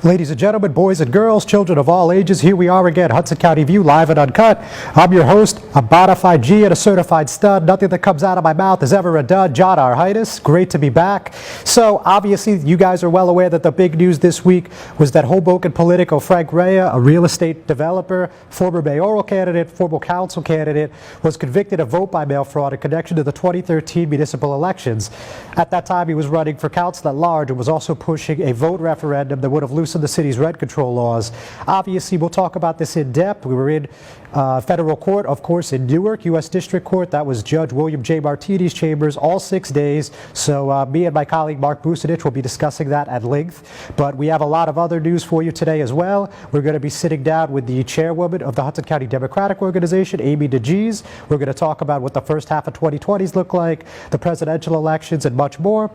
Ladies and gentlemen, boys and girls, children of all ages, here we are again, Hudson County View, live and uncut. I'm your host, a bona fide G and a certified stud. Nothing that comes out of my mouth is ever a dud. John R. Hitus, great to be back. So obviously, you guys are well aware that the big news this week was that Hoboken politico Frank Raia, a real estate developer, former mayoral candidate, former council candidate, was convicted of vote-by-mail fraud in connection to the 2013 municipal elections. At that time, he was running for council at large and was also pushing a vote referendum that would have loosened the city's rent control laws. Obviously, we'll talk about this in depth. We were in federal court, of course, in Newark, U.S. District Court. That was Judge William J. Martini's chambers, all 6 days. So me and my colleague Mark Bucinich will be discussing that at length. But we have a lot of other news for you today as well. We're going to be sitting down with the chairwoman of the Hudson County Democratic Organization, Amy DeGise. We're going to talk about what the first half of 2020s look like, the presidential elections, and much more.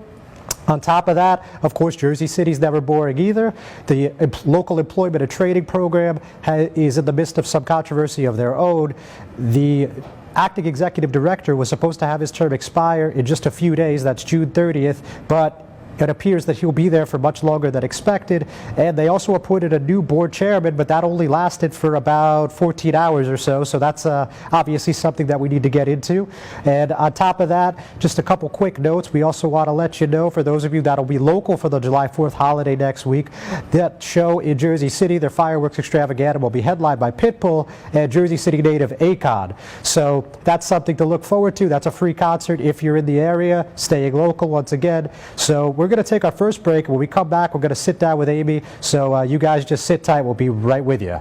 On top of that, of course, Jersey City's never boring either. The local employment and training program is in the midst of some controversy of their own. The acting executive director was supposed to have his term expire in just a few days. That's June 30th, but it appears that he'll be there for much longer than expected. And they also appointed a new board chairman, but that only lasted for about 14 hours or so. So that's obviously something that we need to get into. And on top of that, just a couple quick notes. We also want to let you know, for those of you that'll be local for the July 4th holiday next week, that show in Jersey City, their fireworks extravaganza, will be headlined by Pitbull and Jersey City native Akon. So that's something to look forward to. That's a free concert if you're in the area, staying local once again. So we're going to take our first break. When we come back, we're going to sit down with Amy. So you guys just sit tight. We'll be right with you.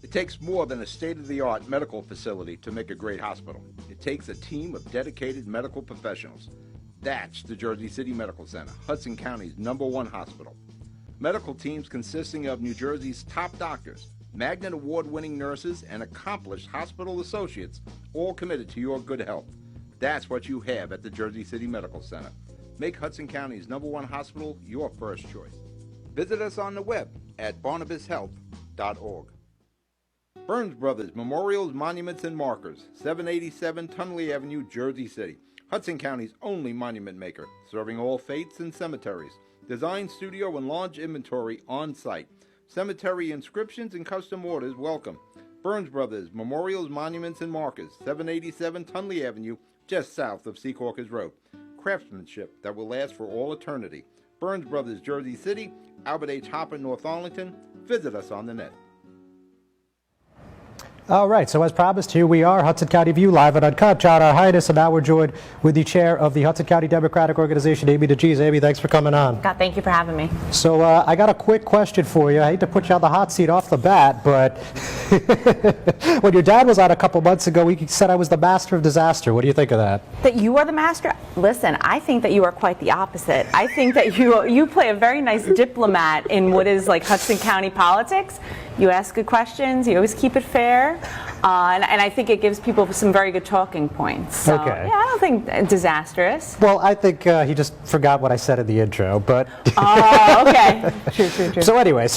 It takes more than a state-of-the-art medical facility to make a great hospital. It takes a team of dedicated medical professionals. That's the Jersey City Medical Center, Hudson County's #1 hospital. Medical teams consisting of New Jersey's top doctors, Magnet Award-winning nurses, and accomplished hospital associates, all committed to your good health. That's what you have at the Jersey City Medical Center. Make Hudson County's #1 hospital your first choice. Visit us on the web at barnabashealth.org. Burns Brothers Memorials, Monuments, and Markers, 787 Tunley Avenue, Jersey City. Hudson County's only monument maker, serving all faiths and cemeteries. Design, studio, and large inventory on site. Cemetery inscriptions and custom orders welcome. Burns Brothers Memorials, Monuments, and Markers, 787 Tunley Avenue, just south of Secaucus Road. Craftsmanship that will last for all eternity. Burns Brothers, Jersey City, Albert H. Hopper, North Arlington. Visit us on the net. All right, so as promised, here we are, Hudson County View, live and uncut. John R. Hitus, and now we're joined with the chair of the Hudson County Democratic Organization, Amy DeGise. Amy, thanks for coming on. God, thank you for having me. So I got a quick question for you. I hate to put you on the hot seat off the bat, but when your dad was on a couple months ago, he said I was the master of disaster. What do you think of that? That you are the master? Listen, I think that you are quite the opposite. I think that you play a very nice diplomat in what is like Hudson County politics. You ask good questions, you always keep it fair, and I think it gives people some very good talking points. So, okay. Yeah, I don't think disastrous. Well, I think he just forgot what I said in the intro, but... Oh, okay. True. So anyway,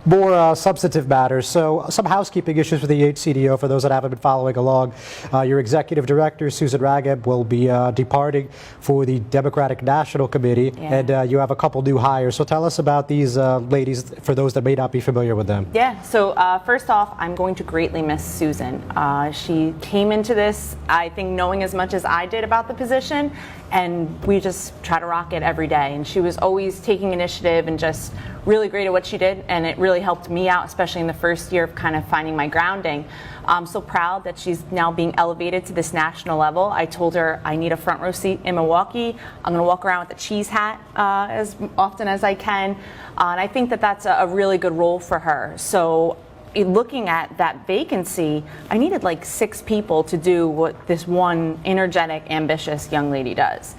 more substantive matters. So some housekeeping issues for the HCDO, for those that haven't been following along. Your executive director, Susan Rageb, will be departing for the Democratic National Committee, and you have a couple new hires. So tell us about these ladies, for those that may not be familiar with them. Yeah, so first off, I'm going to greatly miss Susan. She came into this, I think, knowing as much as I did about the position, and we just try to rock it every day. And she was always taking initiative and just really great at what she did, and it really helped me out, especially in the first year of kind of finding my grounding. I'm so proud that she's now being elevated to this national level. I told her I need a front row seat in Milwaukee. I'm going to walk around with a cheese hat as often as I can, and I think that that's a really good role for her. So looking at that vacancy, I needed like 6 people to do what this one energetic, ambitious young lady does.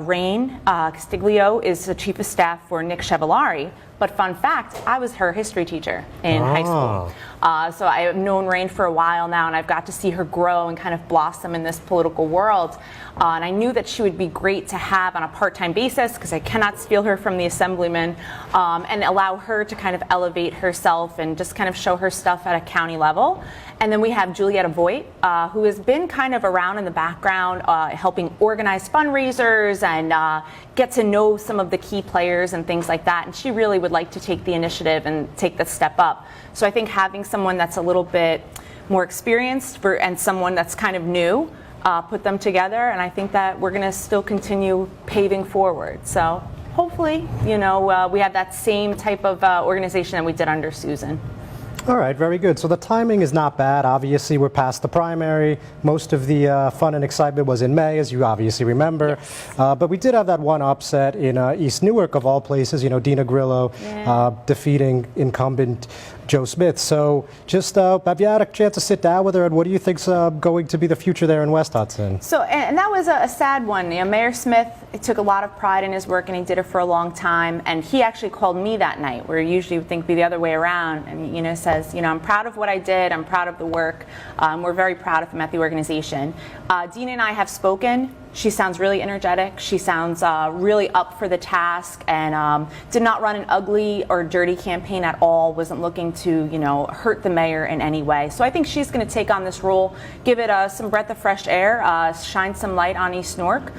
Rain Castiglio is the chief of staff for Nick Chevallari, But fun fact, I was her history teacher in high school. So I have known Rain for a while now, and I've got to see her grow and kind of blossom in this political world. And I knew that she would be great to have on a part-time basis, because I cannot steal her from the assemblyman, and allow her to kind of elevate herself and just kind of show her stuff at a county level. And then we have Julietta Voigt, who has been kind of around in the background, helping organize fundraisers and get to know some of the key players and things like that. And she really would like to take the initiative and take the step up. So I think having someone that's a little bit more experienced and someone that's kind of new, put them together, and I think that we're going to still continue paving forward. So hopefully, we have that same type of organization that we did under Susan. All right, very good. So the timing is not bad. Obviously, we're past the primary. Most of the fun and excitement was in May, as you obviously remember. Yes. But we did have that one upset in East Newark, of all places, Dina Grillo defeating incumbent Joe Smith. So just have you had a chance to sit down with her, and what do you think's going to be the future there in West Hudson? So, and that was a sad one. Mayor Smith took a lot of pride in his work, and he did it for a long time. And he actually called me that night, where usually you would think be the other way around, and says, I'm proud of what I did. I'm proud of the work. We're very proud of him at the organization. Dina and I have spoken. She sounds really energetic. She sounds really up for the task, and did not run an ugly or dirty campaign at all. Wasn't looking to, hurt the mayor in any way. So I think she's going to take on this role, give it some breath of fresh air, shine some light on East Newark,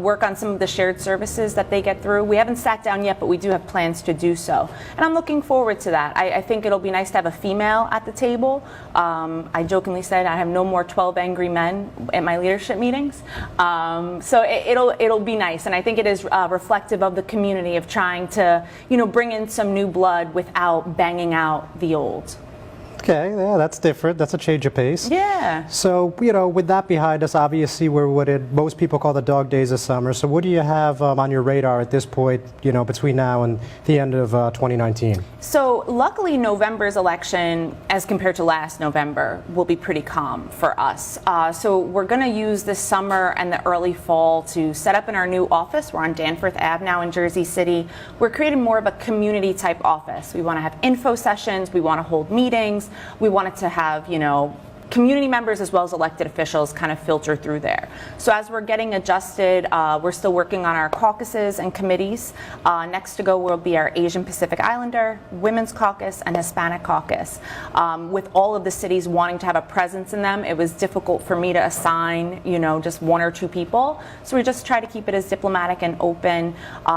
work on some of the shared services that they get through. We haven't sat down yet, but we do have plans to do so. And I'm looking forward to that. I think it'll be nice to have a female at the table. I jokingly said I have no more 12 angry men at my leadership meetings. So it'll be nice, and I think it is reflective of the community of trying to bring in some new blood without banging out the old. Okay, yeah, that's different. That's a change of pace. Yeah. So, with that behind us, obviously we're what most people call the dog days of summer. So what do you have on your radar at this point, between now and the end of 2019? So luckily November's election, as compared to last November, will be pretty calm for us. So we're going to use this summer and the early fall to set up in our new office. We're on Danforth Ave now in Jersey City. We're creating more of a community type office. We want to have info sessions. We want to hold meetings. We wanted to have, community members as well as elected officials kind of filter through there. So as we're getting adjusted, we're still working on our caucuses and committees. Next to go will be our Asian Pacific Islander, Women's Caucus, and Hispanic Caucus. With all of the cities wanting to have a presence in them, it was difficult for me to assign, just one or two people. So we just try to keep it as diplomatic and open.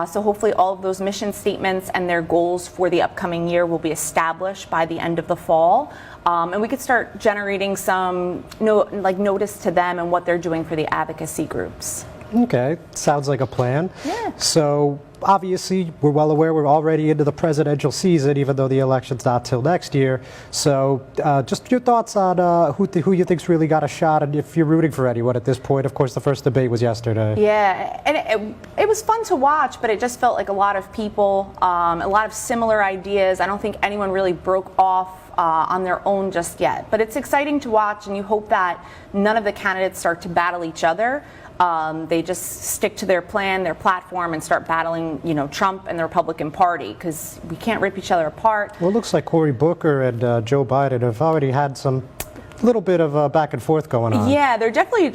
So hopefully all of those mission statements and their goals for the upcoming year will be established by the end of the fall. And we could start generating some notice to them and what they're doing for the advocacy groups. Okay, sounds like a plan. Yeah. So obviously we're well aware we're already into the presidential season, even though the election's not till next year. So just your thoughts on who you think's really got a shot, and if you're rooting for anyone at this point. Of course, the first debate was yesterday. Yeah, and it was fun to watch, but it just felt like a lot of people, a lot of similar ideas. I don't think anyone really broke off on their own just yet. But it's exciting to watch, and you hope that none of the candidates start to battle each other. They just stick to their plan, their platform, and start battling, Trump and the Republican Party, because we can't rip each other apart. Well, it looks like Cory Booker and Joe Biden have already had some little bit of back and forth going on. Yeah, they're definitely,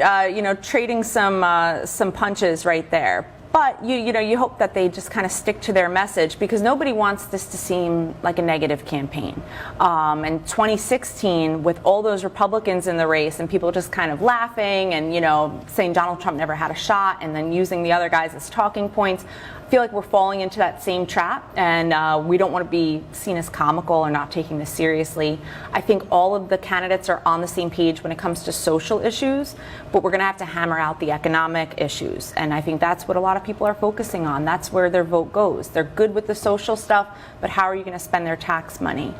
trading some punches right there. But you hope that they just kind of stick to their message, because nobody wants this to seem like a negative campaign. In 2016, with all those Republicans in the race and people just kind of laughing and saying Donald Trump never had a shot, and then using the other guys as talking points, I feel like we're falling into that same trap, and we don't want to be seen as comical or not taking this seriously. I think all of the candidates are on the same page when it comes to social issues, but we're going to have to hammer out the economic issues, and I think that's what a lot of people are focusing on. That's where their vote goes. They're good with the social stuff, but how are you going to spend their tax money?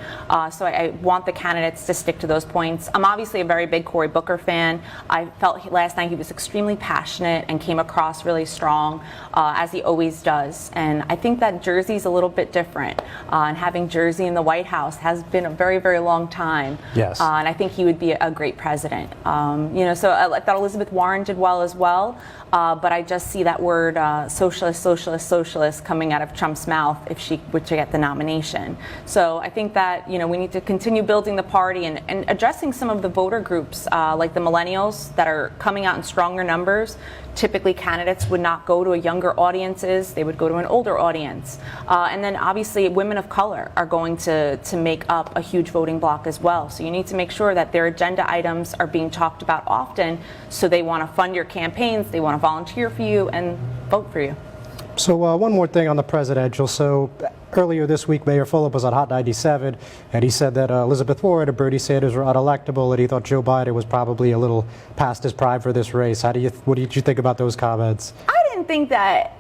So I want the candidates to stick to those points. I'm obviously a very big Cory Booker fan. I felt last night he was extremely passionate and came across really strong, as he always does. does. And I think that Jersey's a little bit different. And having Jersey in the White House has been a very, very long time. Yes. And I think he would be a great president. So I thought Elizabeth Warren did well as well. But I just see that word socialist, socialist, socialist coming out of Trump's mouth if she were to get the nomination. So I think that, we need to continue building the party and addressing some of the voter groups like the millennials that are coming out in stronger numbers. Typically, candidates would not go to a younger audiences; they would go to an older audience. And then, obviously, women of color are going to make up a huge voting bloc as well. So you need to make sure that their agenda items are being talked about often. So they want to fund your campaigns, they want to volunteer for you, and vote for you. So one more thing on the presidential. So earlier this week, Mayor Fulop was on Hot 97, and he said that Elizabeth Warren and Bernie Sanders were unelectable, and he thought Joe Biden was probably a little past his prime for this race. What did you think about those comments? I didn't think that.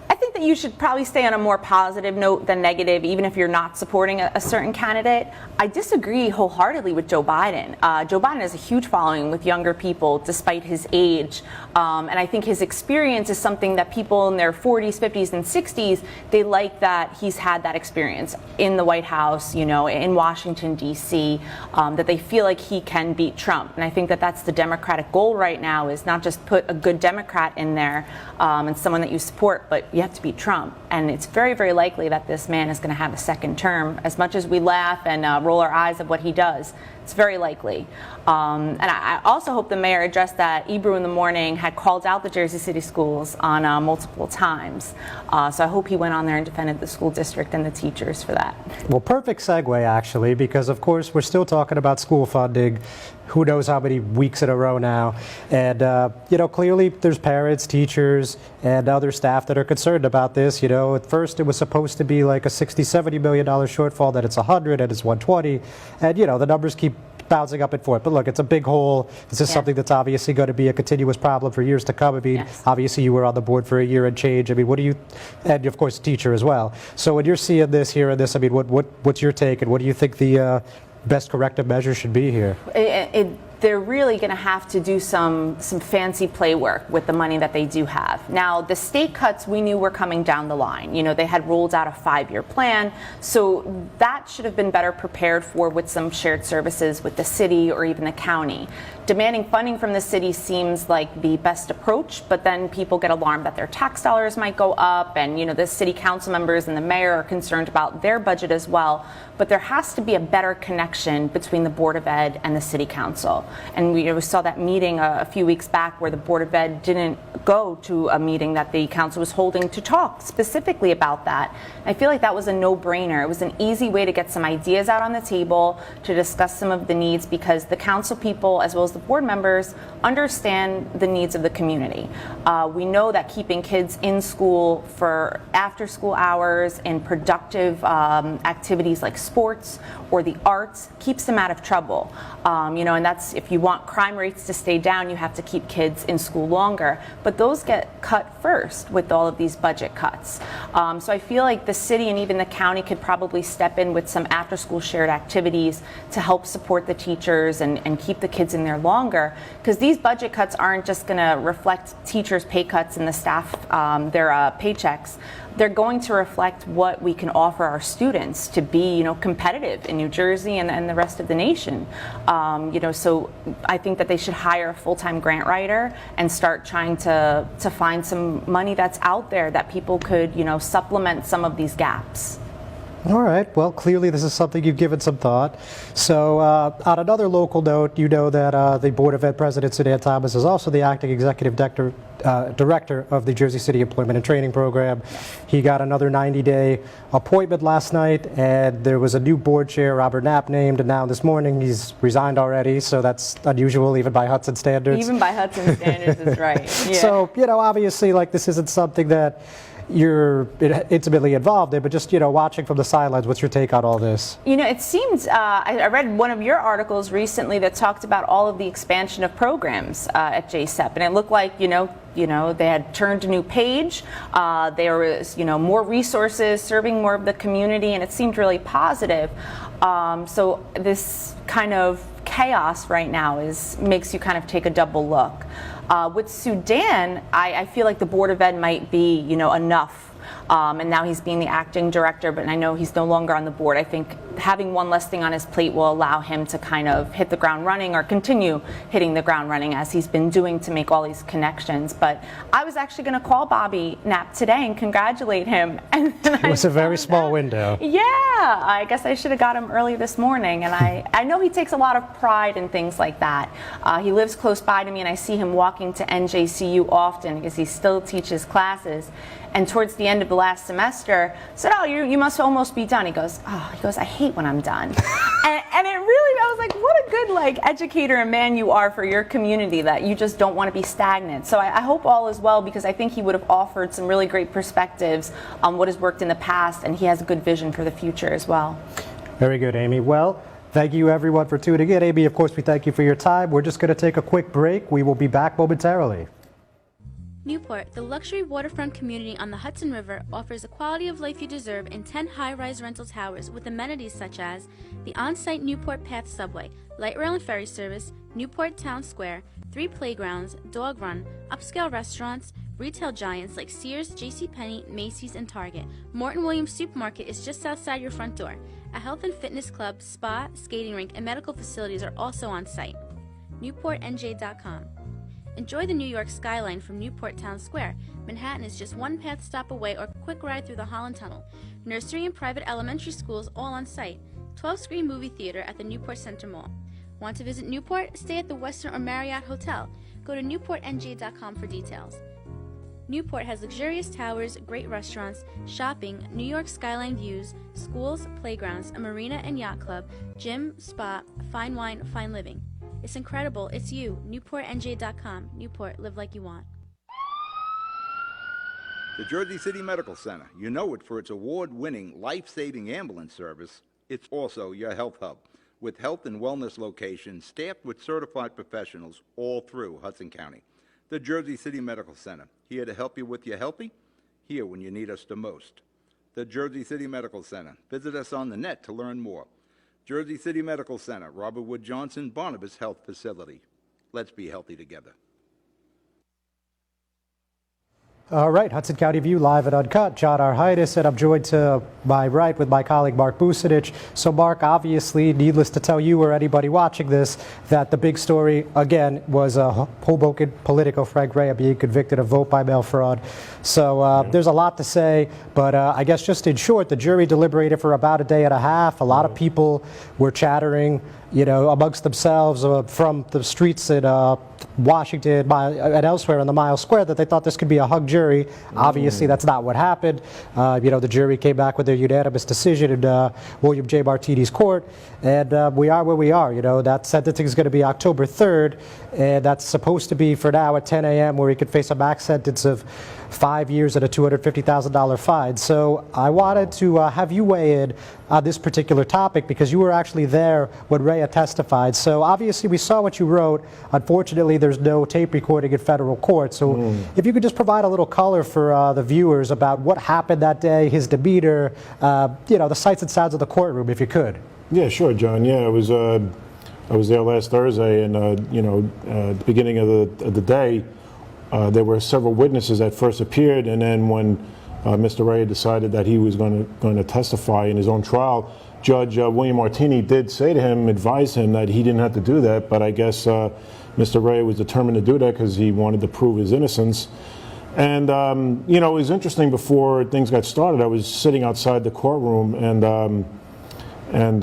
I think that you should probably stay on a more positive note than negative, even if you're not supporting a certain candidate. I disagree wholeheartedly with Joe Biden. Joe Biden has a huge following with younger people, despite his age. And I think his experience is something that people in their 40s, 50s, and 60s, they like that he's had that experience in the White House, in Washington, D.C., that they feel like he can beat Trump. And I think that that's the Democratic goal right now, is not just put a good Democrat in there and someone that you support, but you have to beat Trump. And it's very, very likely that this man is going to have a second term. As much as we laugh and roll our eyes at what he does, it's very likely. And I also hope the mayor addressed that Ebru in the Morning had called out the Jersey City schools on multiple times. So I hope he went on there and defended the school district and the teachers for that. Well, perfect segue, actually, because, of course, we're still talking about school funding. Who knows how many weeks in a row now. And, clearly there's parents, teachers, and other staff that are concerned about this. At first it was supposed to be like a $60, $70 million shortfall, then it's 100, and it's 120. And, the numbers keep bouncing up and forth. But look, it's a big hole. This is something that's obviously going to be a continuous problem for years to come. I mean, obviously you were on the board for a year and change. I mean, and of course, a teacher as well. So when you're seeing this, hearing this, I mean, what's your take, and what do you think the best corrective measure should be here? They're really going to have to do some fancy play work with the money that they do have. Now, the state cuts we knew were coming down the line. They had rolled out a 5-year plan, so that should have been better prepared for with some shared services with the city or even the county. Demanding funding from the city seems like the best approach, but then people get alarmed that their tax dollars might go up, and the city council members and the mayor are concerned about their budget as well. But there has to be a better connection between the Board of Ed and the city council. And we saw that meeting a few weeks back where the Board of Ed didn't go to a meeting that the council was holding to talk specifically about that. I feel like that was a no-brainer. It was an easy way to get some ideas out on the table, to discuss some of the needs, because the council people, as well as the board members, understand the needs of the community. We know that keeping kids in school for after-school hours and productive activities like sports or the arts keeps them out of trouble. And that's, if you want crime rates to stay down, you have to keep kids in school longer. But those get cut first with all of these budget cuts. So I feel like the city and even the county could probably step in with some after-school shared activities to help support the teachers and keep the kids in there longer. Because these budget cuts aren't just going to reflect teachers' pay cuts and the staff, their paychecks. They're going to reflect what we can offer our students to be, competitive in New Jersey and the rest of the nation. So I think that they should hire a full-time grant writer and start trying to find some money that's out there that people could, supplement some of these gaps. All right. Well, clearly this is something you've given some thought. So on another local note, that the Board of Ed President, Sudan Thomas, is also the acting executive director of the Jersey City Employment and Training Program. He got another 90-day appointment last night, and there was a new board chair, Robert Knapp, named, and now this morning he's resigned already, so that's unusual even by Hudson standards. Even by Hudson standards is right. Yeah. So, obviously, this isn't something that you're intimately involved in, but just, watching from the sidelines, what's your take on all this? It seems, I read one of your articles recently that talked about all of the expansion of programs at JCETP, and it looked like, they had turned a new page. There was, more resources serving more of the community, and it seemed really positive. So this kind of chaos right now makes you kind of take a double look. With Sudan, I feel like the Board of Ed might be, enough. And now he's being the acting director, but I know he's no longer on the board. I think having one less thing on his plate will allow him to kind of hit the ground running, or continue hitting the ground running as he's been doing to make all these connections. But I was actually going to call Bobby Knapp today and congratulate him. And it was a very small window. Yeah, I guess I should have got him early this morning. And I know he takes a lot of pride in things like that. He lives close by to me, and I see him walking to NJCU often because he still teaches classes. And towards the end of the last semester, I said, "Oh, you must almost be done." He goes, "I hate when I'm done." and it really, I was like, what a good educator and man you are for your community, that you just don't want to be stagnant. So I hope all is well, because I think he would have offered some really great perspectives on what has worked in the past, and he has a good vision for the future as well. Very good, Amy. Well, thank you everyone for tuning in. Amy, of course, we thank you for your time. We're just going to take a quick break. We will be back momentarily. Newport, the luxury waterfront community on the Hudson River, offers the quality of life you deserve in 10 high-rise rental towers with amenities such as the on-site Newport Path subway, light rail and ferry service, Newport Town Square, 3 playgrounds, dog run, upscale restaurants, retail giants like Sears, JCPenney, Macy's, and Target. Morton Williams Supermarket is just outside your front door. A health and fitness club, spa, skating rink, and medical facilities are also on site. NewportNJ.com. Enjoy the New York skyline from Newport Town Square. Manhattan is just one path stop away or quick ride through the Holland Tunnel. Nursery and private elementary schools all on site. 12-screen movie theater at the Newport Center Mall. Want to visit Newport? Stay at the Westin or Marriott Hotel. Go to NewportNJ.com for details. Newport has luxurious towers, great restaurants, shopping, New York skyline views, schools, playgrounds, a marina and yacht club, gym, spa, fine wine, fine living. It's incredible. It's you. NewportNJ.com. Newport, live like you want. The Jersey City Medical Center. You know it for its award-winning, life-saving ambulance service. It's also your health hub, with health and wellness locations staffed with certified professionals all through Hudson County. The Jersey City Medical Center, here to help you with your healthy, here when you need us the most. The Jersey City Medical Center. Visit us on the net to learn more. Jersey City Medical Center, Robert Wood Johnson, Barnabas Health Facility. Let's be healthy together. All right, Hudson County View live at Uncut. John Arhitis, and I'm joined to my right with my colleague Mark Bucinich. So Mark, obviously, needless to tell you or anybody watching this, that the big story, again, was Hoboken Politico Frank Raia being convicted of vote-by-mail fraud. So there's a lot to say, but I guess just in short, the jury deliberated for about a day and a half. A lot of people were chattering, amongst themselves from the streets in Washington and elsewhere in the Mile Square, that they thought this could be a hung jury. Obviously, that's not what happened. The jury came back with a unanimous decision in William J. Martini's court, and we are where we are. That sentencing is going to be October 3rd, and that's supposed to be for now at 10 a.m., where he could face a max sentence of 5 years and a $250,000 fine. So I wanted to have you weigh in on this particular topic, because you were actually there when Raia testified. So obviously we saw what you wrote. Unfortunately, there's no tape recording in federal court. So if you could just provide a little color for the viewers about what happened that day, his demeanor, the sights and sounds of the courtroom, if you could. Yeah, sure, John. Yeah, I was there last Thursday, and at the beginning of the day, there were several witnesses that first appeared, and then when Mr. Raia decided that he was going to testify in his own trial, Judge William Martini did say to him, advise him that he didn't have to do that, but I guess Mr. Raia was determined to do that because he wanted to prove his innocence. And, it was interesting. Before things got started, I was sitting outside the courtroom and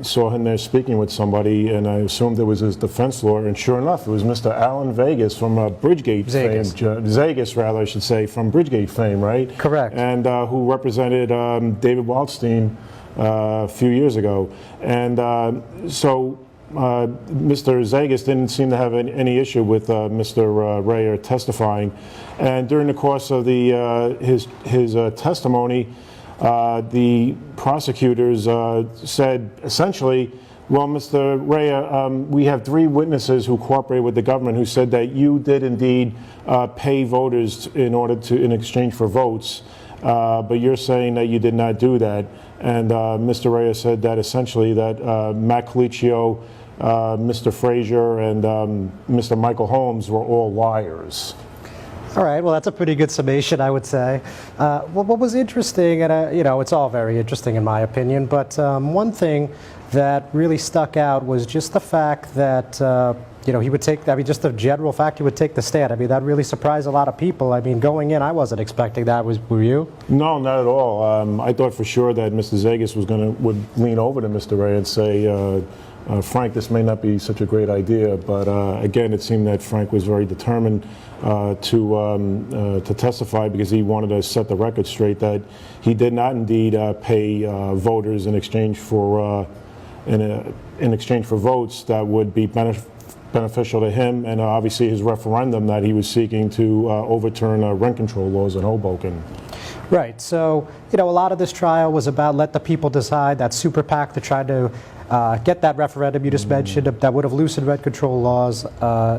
saw him there speaking with somebody, and I assumed it was his defense lawyer, and sure enough, it was Mr. Alan Vegas from Bridgegate fame, Zagas rather, I should say, from Bridgegate fame, right? Correct. And who represented David Waldstein a few years ago. And so Mr. Zagas didn't seem to have any issue with Mr. Raia testifying. And during the course of his testimony, the prosecutors said essentially, well, Mr. Raia, we have 3 witnesses who cooperated with the government who said that you did indeed pay voters in exchange for votes, but you're saying that you did not do that. And Mr. Raia said that essentially that Matt Colicchio Mr. Frazier and Mr. Michael Holmes were all liars. All right, well, that's a pretty good summation, I would say. What was interesting, and you know, it's all very interesting in my opinion, but one thing that really stuck out was just the fact that, you know, he would take, I mean, just the general fact he would take the stand. I mean, that really surprised a lot of people. I mean, going in, I wasn't expecting that. Were you? No, not at all. I thought for sure that Mr. Zegas would lean over to Mr. Ray and say, Frank, this may not be such a great idea, but again, it seemed that Frank was very determined to testify because he wanted to set the record straight that he did not indeed pay voters in exchange for votes that would be beneficial to him, and obviously his referendum that he was seeking to overturn rent control laws in Hoboken. Right. So, you know, a lot of this trial was about let the people decide, that super PAC that tried to get that referendum you just mentioned that would have loosened rent control laws.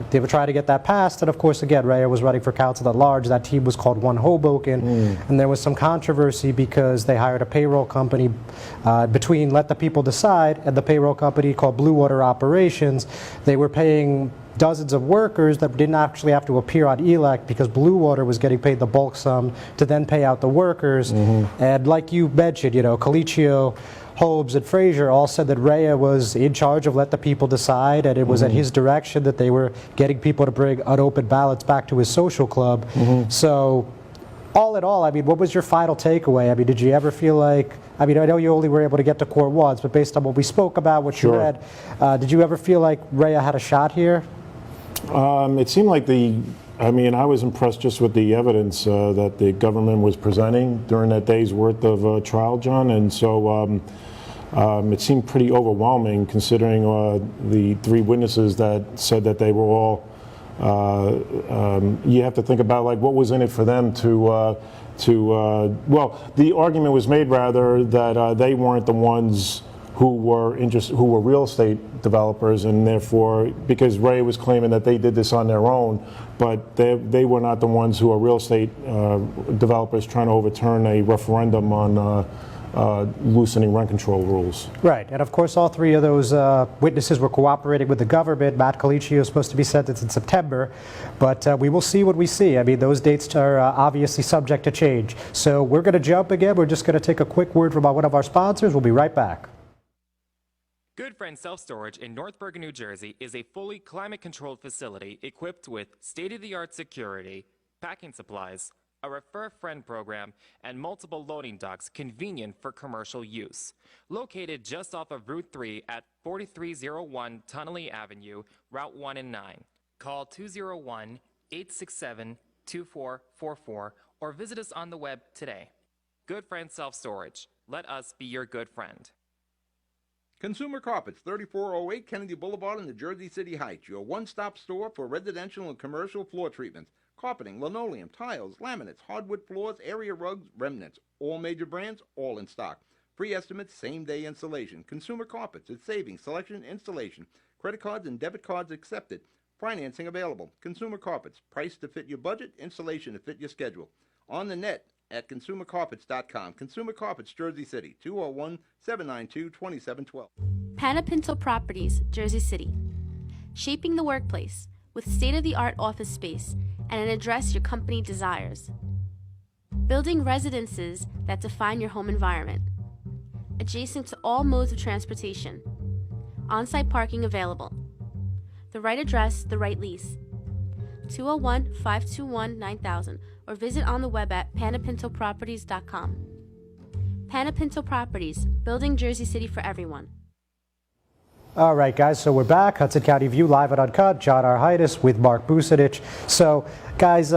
They were trying to get that passed, and of course, again, Raia was running for council at large. That team was called One Hoboken, and there was some controversy because they hired a payroll company between Let the People Decide and the payroll company called Blue Water Operations. They were paying dozens of workers that didn't actually have to appear on ELEC because Blue Water was getting paid the bulk sum to then pay out the workers. And like you mentioned, you know, Colicchio, Holmes, and Frazier all said that Raia was in charge of Let the People Decide, and it was at his direction that they were getting people to bring unopened ballots back to his social club. So, all in all, I mean, what was your final takeaway? I mean, did you ever feel like, I mean, I know you only were able to get to court once, but based on what we spoke about, what you read, did you ever feel like Raia had a shot here? It seemed like I mean, I was impressed just with the evidence that the government was presenting during that day's worth of trial, John, and so it seemed pretty overwhelming considering the three witnesses that said that they were all, you have to think about like what was in it for them well, the argument was made rather that they weren't the ones who were real estate developers, and therefore, because Ray was claiming that they did this on their own, but they were not the ones who are real estate developers trying to overturn a referendum on loosening rent control rules. Right, and of course all three of those witnesses were cooperating with the government. Matt Colicchio is supposed to be sentenced in September, but we will see what we see. I mean, those dates are obviously subject to change. So we're going to jump again. We're just going to take a quick word from one of our sponsors. We'll be right back. Good Friend Self-Storage in North Bergen, New Jersey is a fully climate-controlled facility equipped with state-of-the-art security, packing supplies, a Refer a Friend program, and multiple loading docks convenient for commercial use. Located just off of Route 3 at 4301 Tunnelly Avenue, Route 1 and 9. Call 201-867-2444 or visit us on the web today. Good Friend Self-Storage. Let us be your good friend. Consumer Carpets, 3408 Kennedy Boulevard in the Jersey City Heights, your one-stop store for residential and commercial floor treatments, carpeting, linoleum, tiles, laminates, hardwood floors, area rugs, remnants, all major brands, all in stock. Free estimates, same-day installation. Consumer Carpets, it's savings, selection, installation. Credit cards and debit cards accepted. Financing available. Consumer Carpets, price to fit your budget, installation to fit your schedule. On the net at consumercarpets.com. Consumer Carpets, Jersey City, 201-792-2712. Panapinto Properties, Jersey City. Shaping the workplace with state-of-the-art office space and an address your company desires. Building residences that define your home environment. Adjacent to all modes of transportation. On-site parking available. The right address, the right lease. 201-521-9000 or visit on the web at panapintoproperties.com. Panapinto Properties, building Jersey City for everyone. All right, guys, so we're back. Hudson County View, live at Uncut. John Arhaitis with Mark Bucinich. So, guys,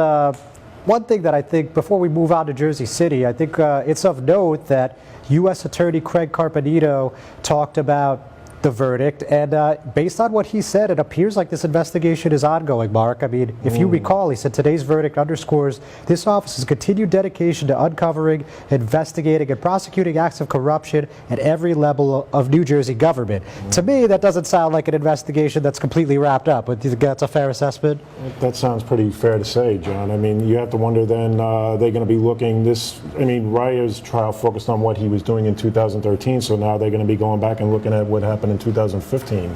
one thing that I think, before we move on to Jersey City, I think it's of note that U.S. Attorney Craig Carpenito talked about the verdict, and based on what he said, it appears like this investigation is ongoing, Mark. I mean, if you recall, he said today's verdict underscores this office's continued dedication to uncovering, investigating, and prosecuting acts of corruption at every level of New Jersey government. To me, that doesn't sound like an investigation that's completely wrapped up. But do you think that's a fair assessment? That sounds pretty fair to say, John. I mean, you have to wonder then, they're going to be looking Raia's trial focused on what he was doing in 2013, so now they're going to be going back and looking at what happened in 2015.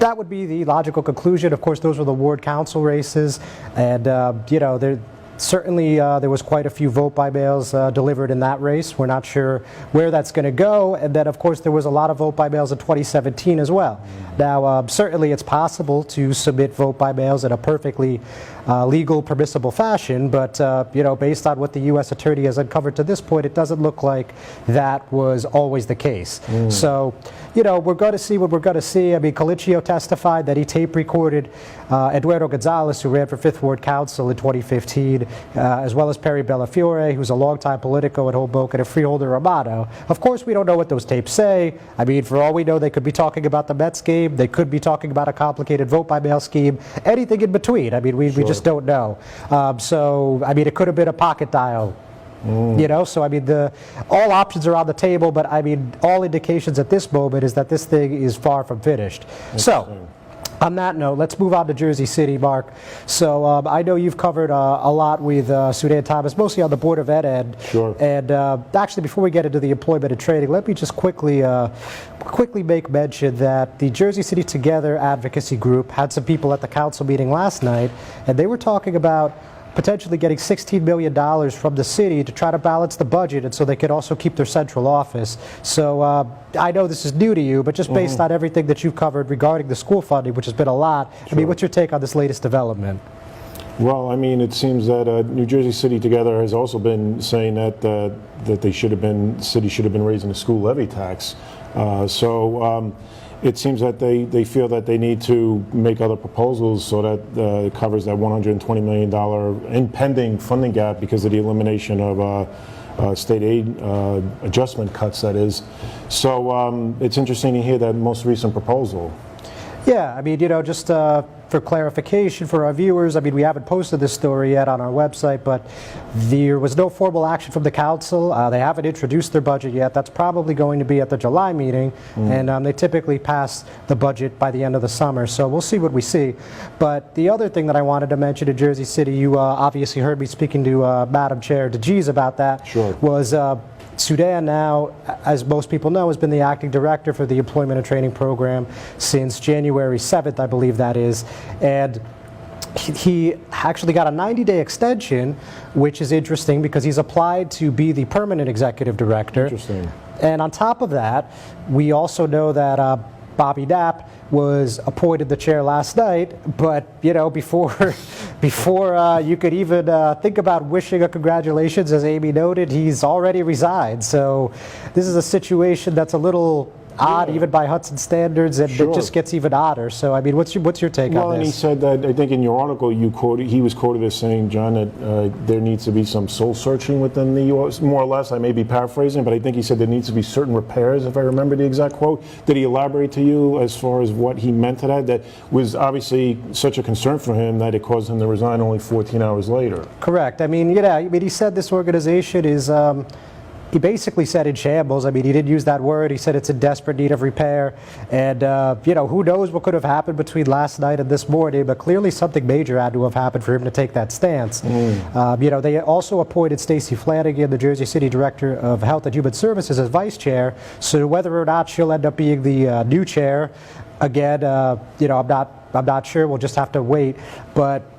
that would be the logical conclusion. Of course, those were the ward council races, and you know, certainly there was quite a few vote by mails delivered in that race. We're not sure where that's going to go. And then, of course, there was a lot of vote by mails in 2017 as well. Now, certainly it's possible to submit vote by mails in a perfectly legal, permissible fashion, but you know, based on what the U.S. Attorney has uncovered to this point, it doesn't look like that was always the case. So, you know, we're going to see what we're going to see. I mean, Colicchio testified that he tape recorded Eduardo Gonzalez, who ran for 5th Ward Council in 2015, as well as Perry Bellafiore, who's a longtime Politico at Hoboken, and Freeholder Romano. Of course, we don't know what those tapes say. I mean, for all we know, they could be talking about the Mets game. They could be talking about a complicated vote-by-mail scheme, anything in between. I mean, we just don't know. So, I mean, it could have been a pocket dial. You know, so I mean, all options are on the table, but I mean, all indications at this moment is that this thing is far from finished. So, on that note, let's move on to Jersey City, Mark. So I know you've covered a lot with Sudan Thomas, mostly on the Board of Ed end. Sure. And actually, before we get into the employment and training, let me just quickly make mention that the Jersey City Together advocacy group had some people at the council meeting last night, and they were talking about potentially getting $16 million from the city to try to balance the budget, and so they could also keep their central office. So I know this is new to you, but just based on everything that you've covered regarding the school funding, which has been a lot, I mean, what's your take on this latest development? Well, I mean, it seems that New Jersey City Together has also been saying that that city should have been raising the school levy tax. It seems that they feel that they need to make other proposals so that it covers that $120 million impending funding gap because of the elimination of state aid adjustment cuts, that is. So it's interesting to hear that most recent proposal. Yeah, I mean, you know, just for clarification for our viewers, I mean, we haven't posted this story yet on our website, but there was no formal action from the council. They haven't introduced their budget yet. That's probably going to be at the July meeting, and they typically pass the budget by the end of the summer, so we'll see what we see. But the other thing that I wanted to mention in Jersey City, you obviously heard me speaking to Madam Chair DeGise about that, was Sudan now, as most people know, has been the acting director for the Employment and Training Program since January 7th, I believe that is. And he actually got a 90-day extension, which is interesting because he's applied to be the permanent executive director. Interesting. And on top of that, we also know that Bobby Knapp was appointed the chair last night, but you know, before you could even think about wishing a congratulations, as Amy noted, he's already resigned. So this is a situation that's a little odd, even by Hudson standards, and it just gets even odder. So, I mean, what's your take on this? Well, and he said that, I think in your article he was quoted as saying, John, that there needs to be some soul searching within the U.S., more or less. I may be paraphrasing, but I think he said there needs to be certain repairs, if I remember the exact quote. Did he elaborate to you as far as what he meant to that? That was obviously such a concern for him that it caused him to resign only 14 hours later. Correct. I mean, yeah, I mean, he said this organization is he basically said in shambles. I mean, he didn't use that word. He said it's in desperate need of repair. And, you know, who knows what could have happened between last night and this morning, but clearly something major had to have happened for him to take that stance. You know, they also appointed Stacey Flanagan, the Jersey City Director of Health and Human Services, as vice chair. So whether or not she'll end up being the new chair, again, you know, I'm not sure. We'll just have to wait. But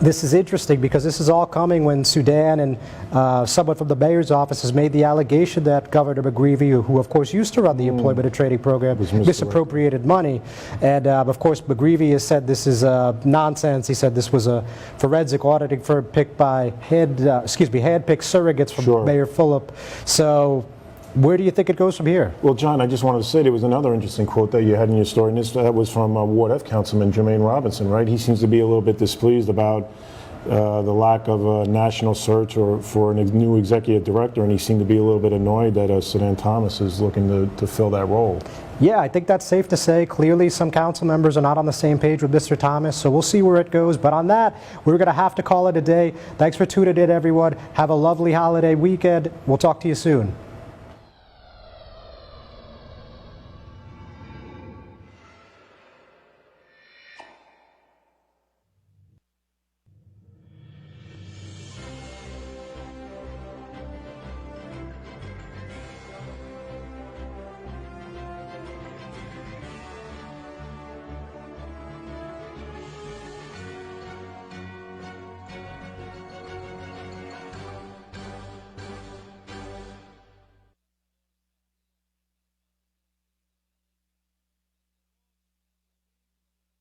this is interesting because this is all coming when Sudan and someone from the mayor's office has made the allegation that Governor McGreevey, who of course used to run the Employment and Training Program, misappropriated money. And of course McGreevey has said this is nonsense. He said this was a forensic auditing firm picked by hand-picked surrogates from Mayor Fulop. So where do you think it goes from here? Well, John, I just wanted to say there was another interesting quote that you had in your story, and that was from Ward F Councilman Jermaine Robinson, right? He seems to be a little bit displeased about the lack of a national search for a new executive director, and he seemed to be a little bit annoyed that Sudan Thomas is looking to fill that role. Yeah, I think that's safe to say. Clearly, some council members are not on the same page with Mr. Thomas, so we'll see where it goes. But on that, we're going to have to call it a day. Thanks for tuning in, everyone. Have a lovely holiday weekend. We'll talk to you soon.